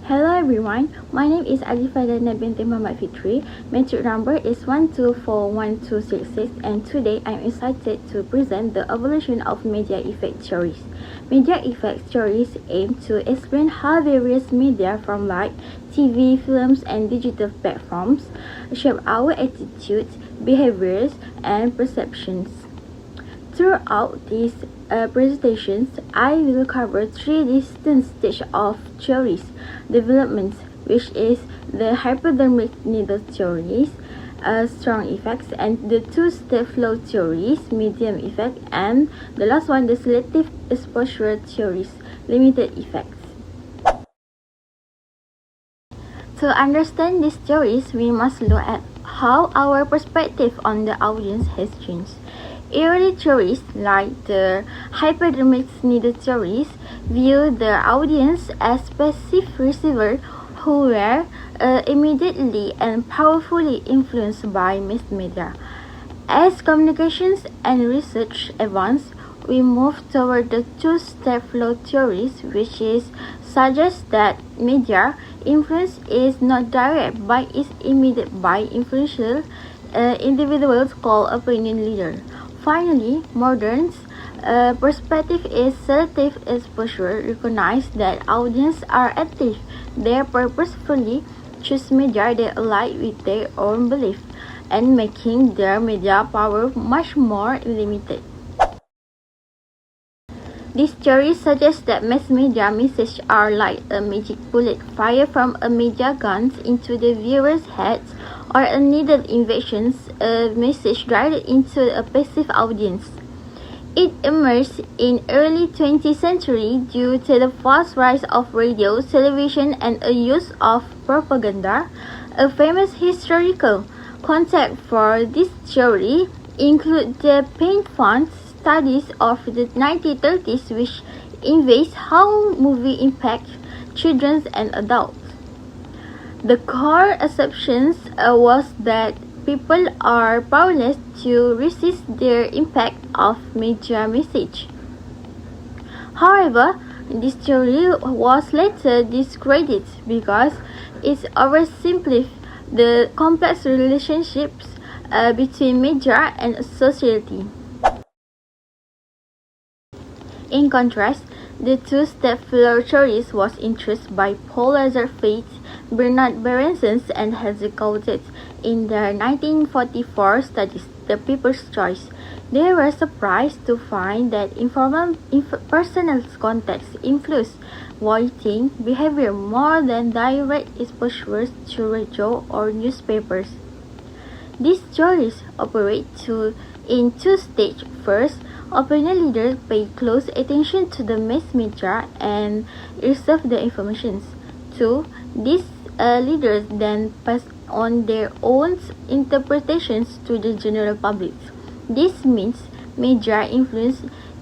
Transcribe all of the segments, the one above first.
Hello everyone, my name is Alifadana binti Muhammad Fitri. Matric number is 1241266 and today I am excited to present the evolution of media effect theories. Media effect theories aim to explain how various media from like TV, films and digital platforms shape our attitudes, behaviors and perceptions. Throughout these presentations, I will cover three distinct stages of theories development, which is the hypodermic needle theories, strong effects, and the two-step flow theories, medium effect, and the last one, the selective exposure theories, limited effects. To understand these theories, we must look at how our perspective on the audience has changed. Early theories, like the hypodermic needle theories, view the audience as passive receivers who were immediately and powerfully influenced by mass media. As communications and research advance, we move toward the two-step flow theories, which suggests that media influence is not direct but is immediate by influential individuals called opinion leaders. Finally, modern perspective is selective exposure recognize that audiences are active. They purposefully choose media that align with their own beliefs and making their media power much more limited. This theory suggests that mass media messages are like a magic bullet fired from a media gun into the viewer's heads or a needle invasion message directed into a passive audience. It emerged in early 20th century due to the fast rise of radio, television, and a use of propaganda. A famous historical context for this theory include the Paint studies of the 1930s, which invests how movie impact children and adults. The core assumption was that people are powerless to resist the impact of media message. However, this theory was later discredited because it oversimplified the complex relationships between media and society. In contrast, the two-step flow theories was introduced by Paul Lazarsfeld, Bernard Berenson, and Hazel Caudet in their 1944 study, The People's Choice. They were surprised to find that personal context influenced voting behavior more than direct exposure to radio or newspapers. These theories operate in two stages. First, opinion leaders pay close attention to the mass media and receive the information. 2. These leaders then pass on their own interpretations to the general public. This means media influence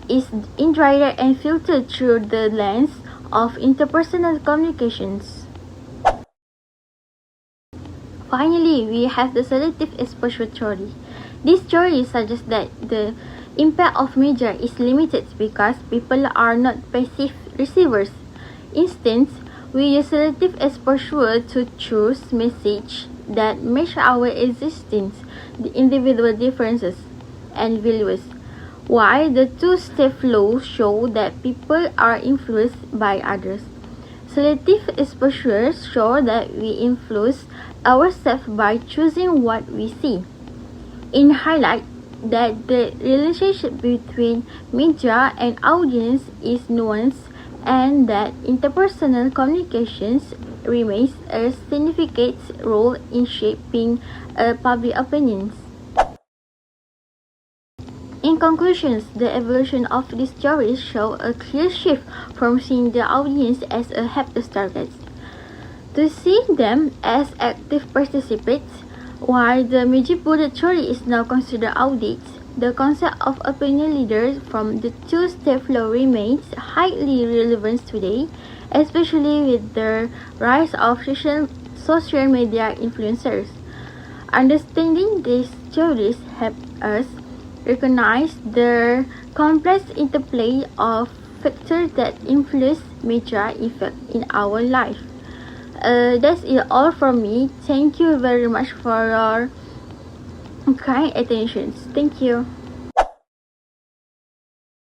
is indirect and filtered through the lens of interpersonal communications. Finally, we have the selective exposure theory. This theory suggests that the impact of media is limited because people are not passive receivers. Instead, we use selective exposure to choose messages that match our existence, the individual differences, and values, while the two-step flow show that people are influenced by others. Selective exposure show that we influence ourselves by choosing what we see. In highlight that the relationship between media and audience is nuanced and that interpersonal communications remains a significant role in shaping public opinions. In conclusion, the evolution of these theories show a clear shift from seeing the audience as a helpless target to seeing them as active participants. While the magic bullet theory is now considered outdated, the concept of opinion leaders from the two-step flow remains highly relevant today, especially with the rise of social media influencers. Understanding these theories helps us recognize the complex interplay of factors that influence media effect in our life. That's it all from me. Thank you very much for your kind attention. Thank you.